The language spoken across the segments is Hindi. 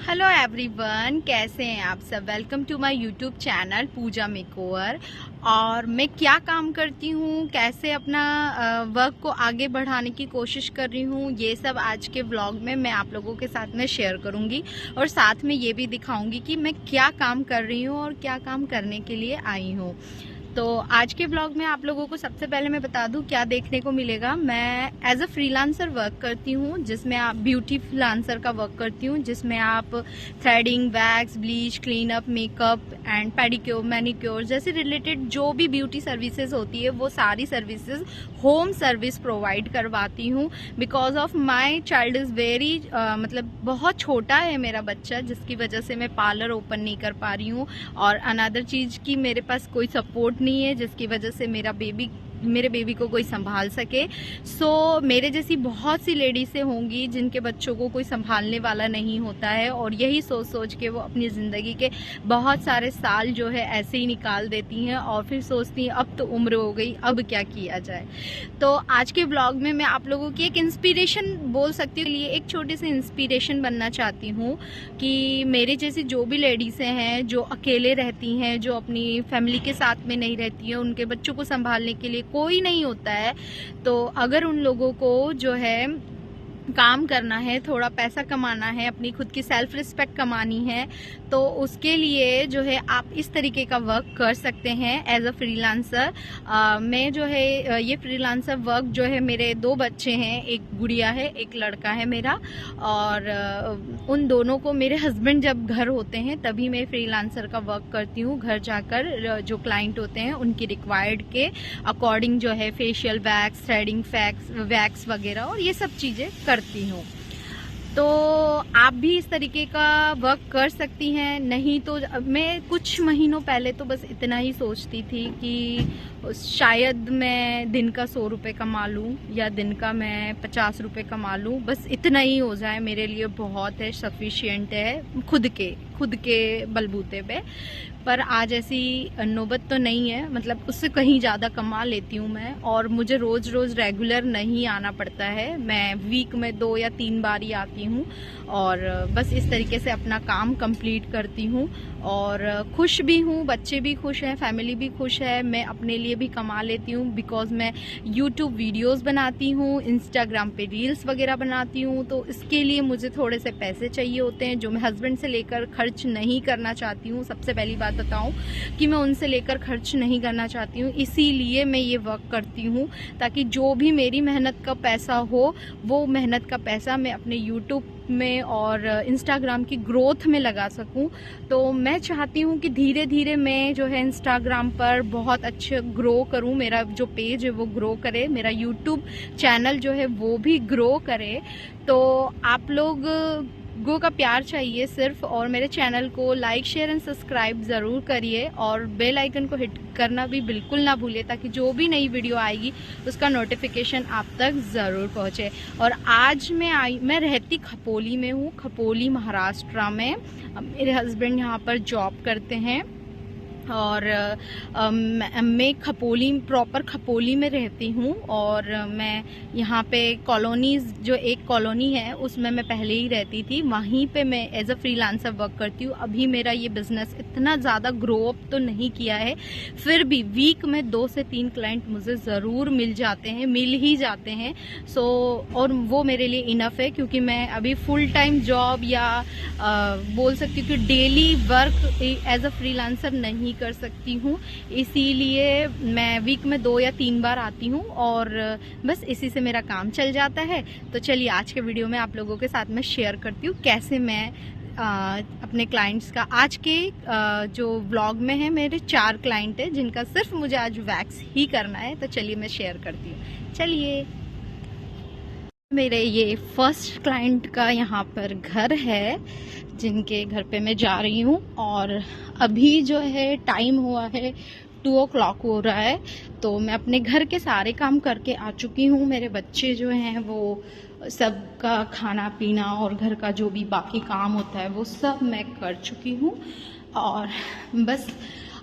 हेलो एवरीवन, कैसे हैं आप सब। Welcome to my YouTube channel Pooja makeover. और मैं क्या काम करती हूँ, कैसे अपना वर्क को आगे बढ़ाने की कोशिश कर रही हूँ, ये सब आज के व्लॉग में मैं आप लोगों के साथ में शेयर करूँगी। और साथ में ये भी दिखाऊँगी कि मैं क्या काम कर रही हूँ और क्या काम करने के लिए आई हूँ। तो आज के व्लॉग में आप लोगों को सबसे पहले मैं बता दूं क्या देखने को मिलेगा। मैं एज अ फ्रीलांसर वर्क करती हूं, जिसमें आप ब्यूटी फ्रीलांसर का वर्क करती हूं, जिसमें आप threading, wax, bleach, clean up, makeup and pedicure, manicure जैसे रिलेटेड जो भी ब्यूटी सर्विसेज होती है वो सारी सर्विसेज होम सर्विस प्रोवाइड करवाती हूँ। Because of my child is very मतलब बहुत छोटा है मेरा बच्चा, जिसकी वजह से मैं पार्लर ओपन नहीं कर पा रही हूँ। और अनदर चीज़ की मेरे पास कोई सपोर्ट नहीं है, जिसकी वजह से मेरे बेबी को कोई संभाल सके। सो मेरे जैसी बहुत सी लेडीज़ें होंगी जिनके बच्चों को कोई संभालने वाला नहीं होता है, और यही सोच सोच के वो अपनी ज़िंदगी के बहुत सारे साल जो है ऐसे ही निकाल देती हैं और फिर सोचती हैं अब तो उम्र हो गई, अब क्या किया जाए। तो आज के ब्लॉग में मैं आप लोगों की एक इंस्पिरेशन बोल सकती हूँ, लिए एक छोटी सी इंस्पिरेशन बनना चाहती हूँ कि मेरे जैसी जो भी लेडीज़ें हैं जो अकेले रहती हैं, जो अपनी फैमिली के साथ में नहीं रहती हैं, उनके बच्चों को संभालने के लिए कोई नहीं होता है, तो अगर उन लोगों को जो है काम करना है, थोड़ा पैसा कमाना है, अपनी खुद की सेल्फ रिस्पेक्ट कमानी है, तो उसके लिए जो है आप इस तरीके का वर्क कर सकते हैं एज अ फ्रीलांसर। मैं जो है ये फ्रीलांसर वर्क जो है, मेरे 2 बच्चे हैं, एक गुड़िया है, एक लड़का है मेरा, और उन दोनों को मेरे हस्बैंड जब घर होते हैं तभी मैं फ्रीलांसर का वर्क करती हूँ। घर जाकर जो क्लाइंट होते हैं उनकी रिक्वायर्ड के अकॉर्डिंग जो है फेशियल, वैक्स, थ्रेडिंग, वैक्स वगैरह और ये सब चीज़ें करती हूँ। तो आप भी इस तरीके का वर्क कर सकती हैं। नहीं तो मैं कुछ महीनों पहले तो बस इतना ही सोचती थी कि शायद मैं दिन का 100 रुपये कमा लूँ या दिन का मैं 50 रुपये कमा लूँ, बस इतना ही हो जाए मेरे लिए बहुत है, सफिशिएंट है खुद के बलबूते पे। पर आज ऐसी नौबत तो नहीं है, मतलब उससे कहीं ज़्यादा कमा लेती हूँ मैं, और मुझे रोज़ रोज़ रेगुलर नहीं आना पड़ता है। मैं वीक में 2 या 3 बार ही आती हूँ और बस इस तरीके से अपना काम कंप्लीट करती हूँ और खुश भी हूँ, बच्चे भी खुश हैं, फैमिली भी खुश है, मैं अपने लिए भी कमा लेती हूँ। बिकॉज मैं यूट्यूब वीडियोस बनाती हूँ, इंस्टाग्राम पे रील्स वगैरह बनाती हूँ, तो इसके लिए मुझे थोड़े से पैसे चाहिए होते हैं जो मैं हस्बैंड से लेकर खर्च नहीं करना चाहती हूँ। सबसे पहली बात बताऊँ कि मैं उनसे लेकर खर्च नहीं करना चाहती हूँ, इसीलिए मैं ये वर्क करती हूँ, ताकि जो भी मेरी मेहनत का पैसा हो वो मेहनत का पैसा मैं अपने यूट्यूब में और इंस्टाग्राम की ग्रोथ में लगा सकूं। तो मैं चाहती हूं कि धीरे धीरे मैं जो है इंस्टाग्राम पर बहुत अच्छे ग्रो करूं, मेरा जो पेज है वो ग्रो करे, मेरा यूट्यूब चैनल जो है वो भी ग्रो करे। तो आप लोगों का प्यार चाहिए सिर्फ, और मेरे चैनल को लाइक, शेयर एंड सब्सक्राइब ज़रूर करिए और बेल आइकन को हिट करना भी बिल्कुल ना भूलिए, ताकि जो भी नई वीडियो आएगी उसका नोटिफिकेशन आप तक ज़रूर पहुँचे। और आज मैं रहती खपोली में हूँ, खपोली महाराष्ट्र में। मेरे हस्बैंड यहाँ पर जॉब करते हैं और मैं प्रॉपर खपोली में रहती हूँ। और मैं यहाँ पे कॉलोनीज़, जो एक कॉलोनी है उसमें मैं पहले ही रहती थी, वहीं पे मैं एज अ फ्रीलांसर वर्क करती हूँ। अभी मेरा ये बिज़नेस इतना ज़्यादा ग्रो अप तो नहीं किया है, फिर भी वीक में 2 से 3 क्लाइंट मुझे ज़रूर मिल ही जाते हैं। सो और वो मेरे लिए इनफ है, क्योंकि मैं अभी फुल टाइम जॉब या बोल सकती हूँ कि daily work as a freelancer नहीं कर सकती हूँ, इसीलिए मैं वीक में 2 या 3 बार आती हूँ और बस इसी से मेरा काम चल जाता है। तो चलिए आज के वीडियो में आप लोगों के साथ में शेयर करती हूँ कैसे मैं अपने क्लाइंट्स का, आज के जो व्लॉग में है मेरे 4 क्लाइंट हैं जिनका सिर्फ मुझे आज वैक्स ही करना है। तो चलिए मैं शेयर करती हूँ। चलिए, मेरे ये फर्स्ट क्लाइंट का यहाँ पर घर है, जिनके घर पे मैं जा रही हूँ, और अभी जो है टाइम हुआ है 2 o'clock हो रहा है। तो मैं अपने घर के सारे काम करके आ चुकी हूँ। मेरे बच्चे जो हैं वो सबका खाना पीना और घर का जो भी बाकी काम होता है वो सब मैं कर चुकी हूँ, और बस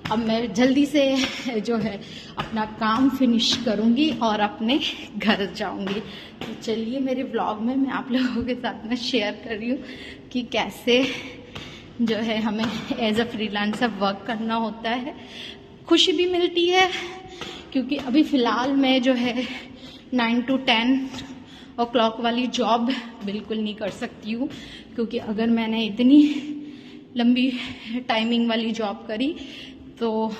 अब मैं जल्दी से जो है अपना काम फिनिश करूँगी और अपने घर जाऊँगी। तो चलिए मेरे व्लॉग में मैं आप लोगों के साथ में शेयर कर रही हूँ कि कैसे जो है हमें एज अ फ्रीलांसर वर्क करना होता है। खुशी भी मिलती है क्योंकि अभी फ़िलहाल मैं जो है 9 to 10 o'clock वाली जॉब बिल्कुल नहीं कर सकती हूँ, क्योंकि अगर मैंने इतनी लंबी टाइमिंग वाली जॉब करी तो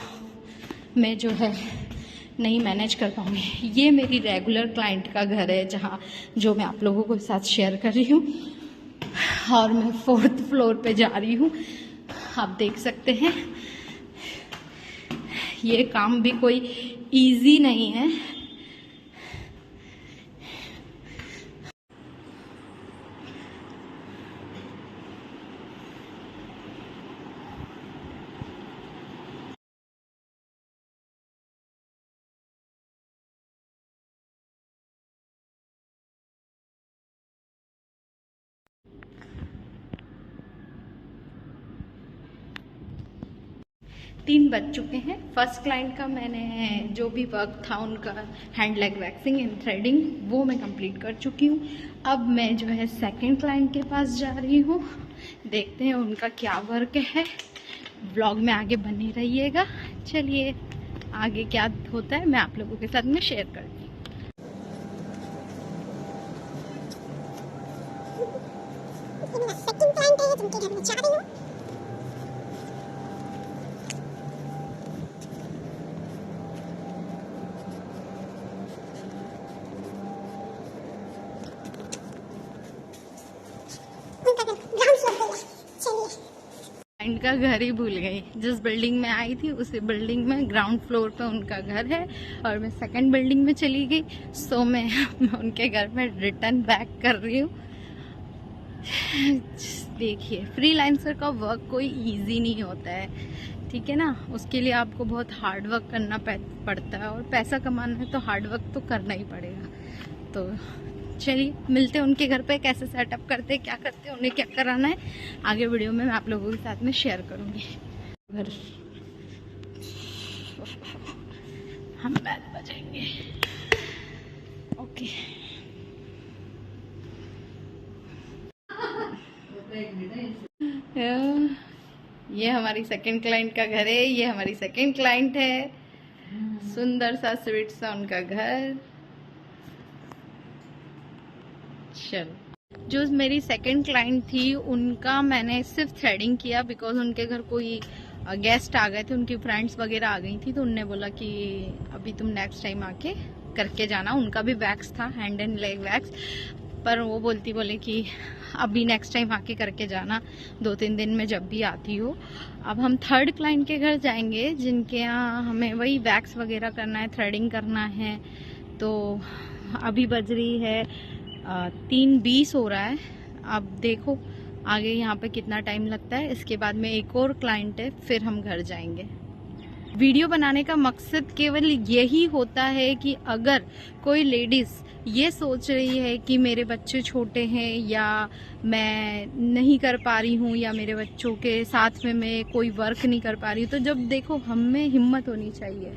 मैं जो है नहीं मैनेज कर पाऊँगी। ये मेरी रेगुलर क्लाइंट का घर है जहाँ जो मैं आप लोगों के साथ शेयर कर रही हूँ, और मैं 4th फ्लोर पे जा रही हूँ। आप देख सकते हैं ये काम भी कोई इजी नहीं है। तीन बज चुके हैं। फर्स्ट क्लाइंट का मैंने जो भी वर्क था उनका hand leg waxing and threading वो मैं कंप्लीट कर चुकी हूँ। अब मैं जो है सेकंड क्लाइंट के पास जा रही हूँ, देखते हैं उनका क्या वर्क है। व्लॉग में आगे बने रहिएगा। चलिए आगे क्या होता है मैं आप लोगों के साथ में शेयर करती हूँ। सेकंड क्लाइंट है जिनके घर में जा रही हूँ। क्लाइंट का घर ही भूल गई। जिस बिल्डिंग में आई थी उसी बिल्डिंग में ग्राउंड फ्लोर पे उनका घर है और मैं सेकंड बिल्डिंग में चली गई। सो मैं उनके घर में रिटर्न बैक कर रही हूँ। देखिए फ्रीलांसर का वर्क कोई इजी नहीं होता है, ठीक है ना। उसके लिए आपको बहुत हार्ड वर्क करना पड़ता है, और पैसा कमाना है तो हार्ड वर्क तो करना ही पड़ेगा। तो चलिए मिलते हैं उनके घर पे, कैसे सेटअप करते हैं, क्या करते हैं, उन्हें क्या कराना है आगे वीडियो में मैं आप लोगों के साथ में शेयर करूँगी। घर हम बैल बजाएंगे। ओके ये हमारी सेकंड क्लाइंट का घर है, ये हमारी सेकंड क्लाइंट है। सुंदर सा स्वीट सा उनका घर। चलो, जो मेरी सेकंड क्लाइंट थी उनका मैंने सिर्फ थ्रेडिंग किया, बिकॉज उनके घर कोई गेस्ट आ गए थे, उनकी फ्रेंड्स वगैरह आ गई थी, तो उनने बोला कि अभी तुम नेक्स्ट टाइम आके करके जाना। उनका भी वैक्स था, हैंड एंड लेग वैक्स, पर वो बोले कि अभी नेक्स्ट टाइम आके करके जाना, 2-3 दिन में जब भी आती हो। अब हम थर्ड क्लाइंट के घर जाएंगे जिनके यहाँ हमें वही वैक्स वगैरह करना है, थ्रेडिंग करना है। तो अभी बज रही है 3:20 हो रहा है। अब देखो आगे यहाँ पे कितना टाइम लगता है। इसके बाद में एक और क्लाइंट है, फिर हम घर जाएंगे। वीडियो बनाने का मकसद केवल यही होता है कि अगर कोई लेडीज़ ये सोच रही है कि मेरे बच्चे छोटे हैं या मैं नहीं कर पा रही हूँ या मेरे बच्चों के साथ में मैं कोई वर्क नहीं कर पा रही हूँ, तो जब देखो हम में हिम्मत होनी चाहिए।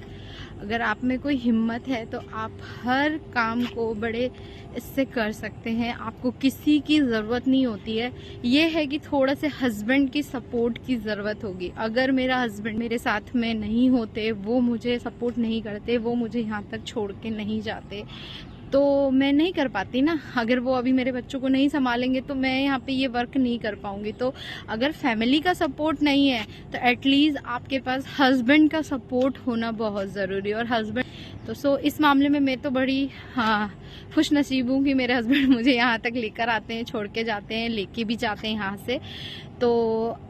अगर आप में कोई हिम्मत है तो आप हर काम को बड़े इससे कर सकते हैं। आपको किसी की ज़रूरत नहीं होती है। ये है कि थोड़ा से हस्बैंड की सपोर्ट की ज़रूरत होगी। अगर मेरा हस्बैंड मेरे साथ में नहीं होते, वो मुझे सपोर्ट नहीं करते, वो मुझे यहाँ तक छोड़ के नहीं जाते, तो मैं नहीं कर पाती ना। अगर वो अभी मेरे बच्चों को नहीं संभालेंगे तो मैं यहाँ पे ये वर्क नहीं कर पाऊँगी। तो अगर फैमिली का सपोर्ट नहीं है तो एटलीस्ट आपके पास हस्बैंड का सपोर्ट होना बहुत ज़रूरी है। और हस्बैंड तो इस मामले में मैं तो बड़ी खुश नसीब हूँ कि मेरे हस्बैंड मुझे यहाँ तक लेकर आते हैं, छोड़ के जाते हैं, लेके भी जाते हैं यहाँ से। तो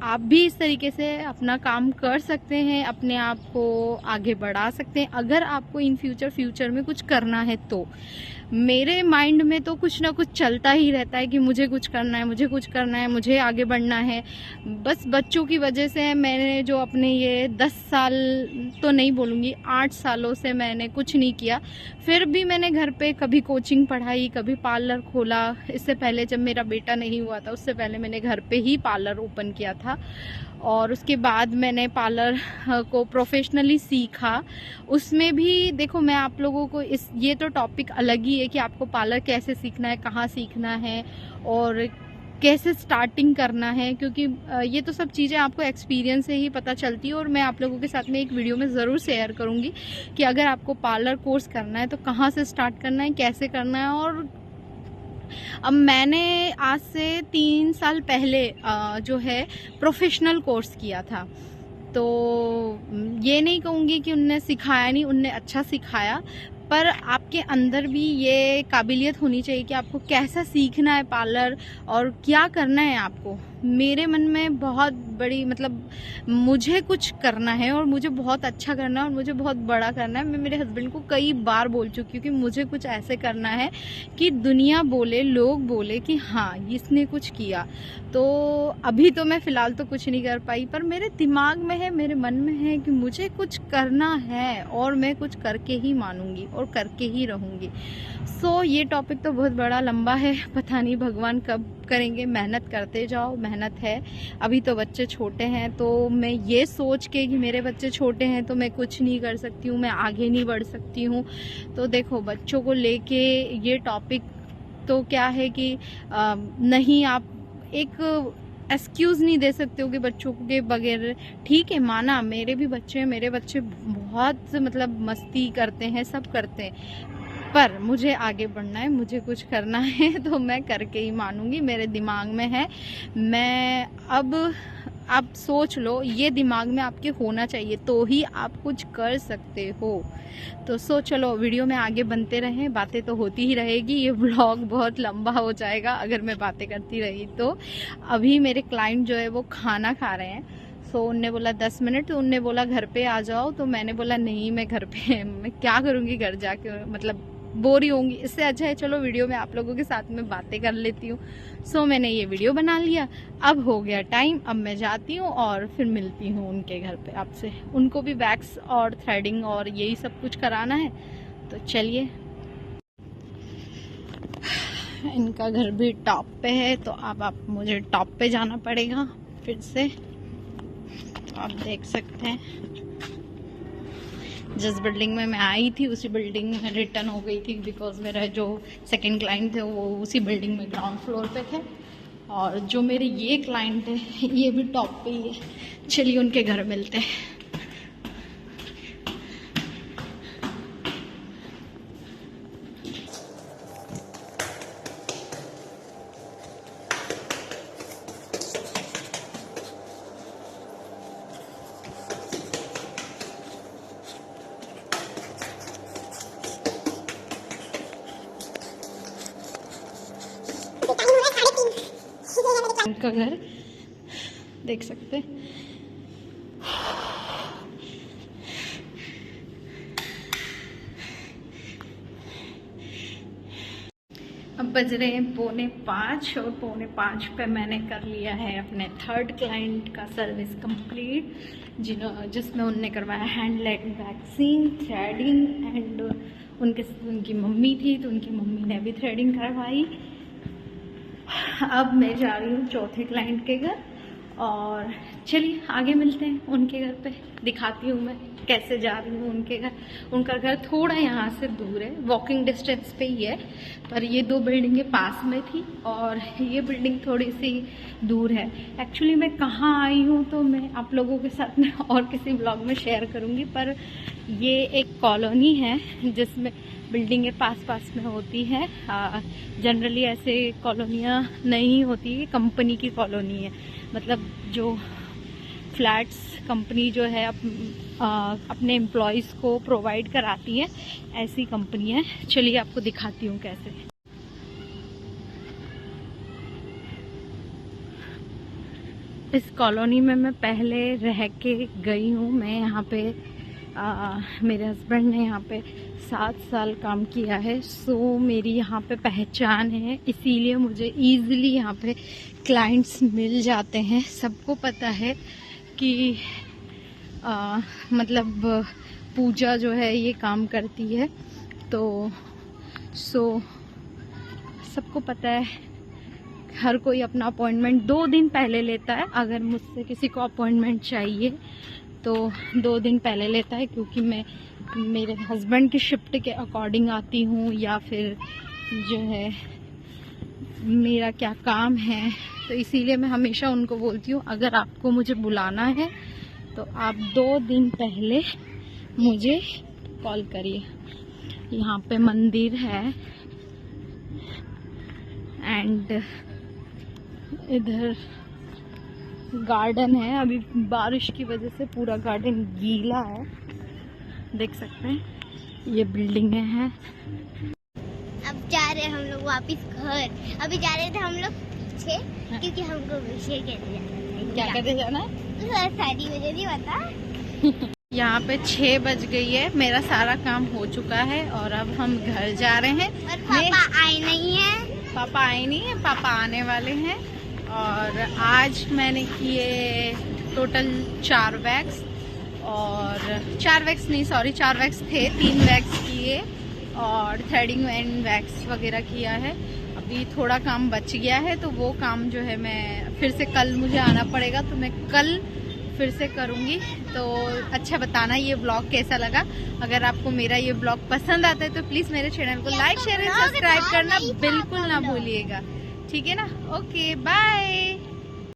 आप भी इस तरीके से अपना काम कर सकते हैं, अपने आप को आगे बढ़ा सकते हैं, अगर आपको इन फ्यूचर में कुछ करना है तो। मेरे माइंड में तो कुछ ना कुछ चलता ही रहता है कि मुझे कुछ करना है, मुझे कुछ करना है, मुझे आगे बढ़ना है। बस बच्चों की वजह से मैंने जो अपने ये 10 साल तो नहीं बोलूँगी, 8 सालों से मैंने कुछ नहीं किया। फिर भी मैंने घर पे कभी कोचिंग पढ़ाई, कभी पार्लर खोला। इससे पहले जब मेरा बेटा नहीं हुआ था, उससे पहले मैंने घर पे ही पार्लर ओपन किया था, और उसके बाद मैंने पार्लर को प्रोफेशनली सीखा। उसमें भी देखो, मैं आप लोगों को ये तो टॉपिक अलग ही है कि आपको पार्लर कैसे सीखना है, कहाँ सीखना है और कैसे स्टार्टिंग करना है, क्योंकि ये तो सब चीज़ें आपको एक्सपीरियंस से ही पता चलती है। और मैं आप लोगों के साथ में एक वीडियो में ज़रूर शेयर करूँगी कि अगर आपको पार्लर कोर्स करना है तो कहाँ से स्टार्ट करना है, कैसे करना है। और अब मैंने आज से 3 साल पहले जो है प्रोफेशनल कोर्स किया था, तो ये नहीं कहूँगी कि उनने सिखाया नहीं, उनने अच्छा सिखाया, पर आपके अंदर भी ये काबिलियत होनी चाहिए कि आपको कैसा सीखना है पार्लर और क्या करना है आपको। मेरे मन में बहुत बड़ी, मतलब मुझे कुछ करना है और मुझे बहुत अच्छा करना है और मुझे बहुत बड़ा करना है। मैं मेरे हस्बैंड को कई बार बोल चुकी हूँ कि मुझे कुछ ऐसे करना है कि दुनिया बोले, लोग बोले कि हाँ इसने कुछ किया। तो अभी तो मैं फ़िलहाल तो कुछ नहीं कर पाई, पर मेरे दिमाग में है, मेरे मन में है कि मुझे कुछ करना है और मैं कुछ करके ही मानूंगी और करके ही रहूँगी। सो ये टॉपिक तो बहुत बड़ा लंबा है, पता नहीं भगवान कब करेंगे। मेहनत करते जाओ, मेहनत है। अभी तो बच्चे छोटे हैं, तो मैं ये सोच के कि मेरे बच्चे छोटे हैं तो मैं कुछ नहीं कर सकती हूँ, मैं आगे नहीं बढ़ सकती हूँ। तो देखो, बच्चों को लेके ये टॉपिक तो क्या है कि नहीं, आप एक एक्सक्यूज़ नहीं दे सकते हो कि बच्चों के बगैर। ठीक है, माना मेरे भी बच्चे हैं, मेरे बच्चे बहुत मतलब मस्ती करते हैं, सब करते हैं, पर मुझे आगे बढ़ना है, मुझे कुछ करना है तो मैं करके ही मानूंगी। मेरे दिमाग में है, मैं अब आप सोच लो, ये दिमाग में आपके होना चाहिए तो ही आप कुछ कर सकते हो। तो चलो वीडियो में आगे बनते रहें, बातें तो होती ही रहेगी। ये व्लॉग बहुत लंबा हो जाएगा अगर मैं बातें करती रही तो। अभी मेरे क्लाइंट जो है वो खाना खा रहे हैं, सो उनने बोला 10 मिनट, तो उनने बोला घर पे आ जाओ, तो मैंने बोला नहीं, मैं घर पे मैं क्या करूँगी घर जाके, मतलब बोरी होंगी। इससे अच्छा है चलो वीडियो में आप लोगों के साथ में बातें कर लेती हूँ। सो मैंने ये वीडियो बना लिया, अब हो गया टाइम, अब मैं जाती हूँ और फिर मिलती हूँ उनके घर पे आपसे। उनको भी वैक्स और थ्रेडिंग और यही सब कुछ कराना है, तो चलिए। इनका घर भी टॉप पे है, तो अब आप मुझे टॉप पे जाना पड़ेगा फिर से। तो आप देख सकते हैं जिस बिल्डिंग में मैं आई थी उसी बिल्डिंग में रिटर्न हो गई थी, बिकॉज मेरा जो सेकंड क्लाइंट थे वो उसी बिल्डिंग में ग्राउंड फ्लोर पे थे, और जो मेरे ये क्लाइंट है ये भी टॉप पे ही है। चलिए उनके घर मिलते हैं। उनका घर देख सकते हैं। अब बज रहे हैं 4:45 और 4:45 पे मैंने कर लिया है अपने थर्ड क्लाइंट का सर्विस कंप्लीट, जिसमें उनने करवाया हैंडलेट वैक्सिंग, थ्रेडिंग एंड उनकी मम्मी थी तो उनकी मम्मी ने भी थ्रेडिंग करवाई। अब मैं जा रही हूँ चौथे क्लाइंट के घर, और चलिए आगे मिलते हैं उनके घर पे, दिखाती हूँ मैं कैसे जा रही हूँ उनके घर। उनका घर थोड़ा यहाँ से दूर है, वॉकिंग डिस्टेंस पे ही है, पर ये 2 बिल्डिंगें पास में थी और ये बिल्डिंग थोड़ी सी दूर है। एक्चुअली मैं कहाँ आई हूँ तो मैं आप लोगों के साथ में और किसी ब्लॉग में शेयर करूँगी, पर ये एक कॉलोनी है जिसमें बिल्डिंगें पास पास में होती है। जनरली ऐसे कॉलोनियाँ नहीं होती है, कंपनी की कॉलोनी है, मतलब जो फ्लैट्स कंपनी जो है अपने एम्प्लॉयज़ को प्रोवाइड कराती है, ऐसी कंपनी है। चलिए आपको दिखाती हूँ कैसे। इस कॉलोनी में मैं पहले रह के गई हूँ। मैं यहाँ पे मेरे हस्बैंड ने यहाँ पे 7 साल काम किया है, सो मेरी यहाँ पे पहचान है, इसीलिए मुझे ईज़िली यहाँ पे क्लाइंट्स मिल जाते हैं। सबको पता है कि मतलब पूजा जो है ये काम करती है, तो सबको पता है। हर कोई अपना अपॉइंटमेंट 2 दिन पहले लेता है। अगर मुझसे किसी को अपॉइंटमेंट चाहिए तो 2 दिन पहले लेता है, क्योंकि मैं मेरे हस्बैंड की शिफ्ट के अकॉर्डिंग आती हूँ, या फिर जो है मेरा क्या काम है, तो इसीलिए मैं हमेशा उनको बोलती हूँ अगर आपको मुझे बुलाना है तो आप 2 दिन पहले मुझे कॉल करिए। यहाँ पे मंदिर है एंड इधर गार्डन है। अभी बारिश की वजह से पूरा गार्डन गीला है, देख सकते हैं। ये बिल्डिंगें हैं। अब जा रहे हैं हम लोग वापस घर। अभी जा रहे थे हम लोग पीछे, क्योंकि हमको विषय कहते जाना है। क्या करते जाना है? सारी वजह नहीं बता। यहाँ पे 6 बज गई है, मेरा सारा काम हो चुका है और अब हम घर जा रहे हैं। और पापा आए नहीं है। पापा आए नहीं है, पापा आने वाले हैं। और आज मैंने किए टोटल 4 वैक्स, और 4 वैक्स नहीं, सॉरी 4 वैक्स थे, 3 वैक्स किए और थ्रेडिंग एंड वैक्स वगैरह किया है। अभी थोड़ा काम बच गया है, तो वो काम जो है मैं फिर से कल मुझे आना पड़ेगा, तो मैं कल फिर से करूँगी। तो अच्छा बताना ये व्लॉग कैसा लगा। अगर आपको मेरा ये व्लॉग पसंद आता है तो प्लीज़ मेरे चैनल को लाइक, शेयर एंड सब्सक्राइब करना बिल्कुल ना भूलिएगा, ठीक है ना? Okay, bye.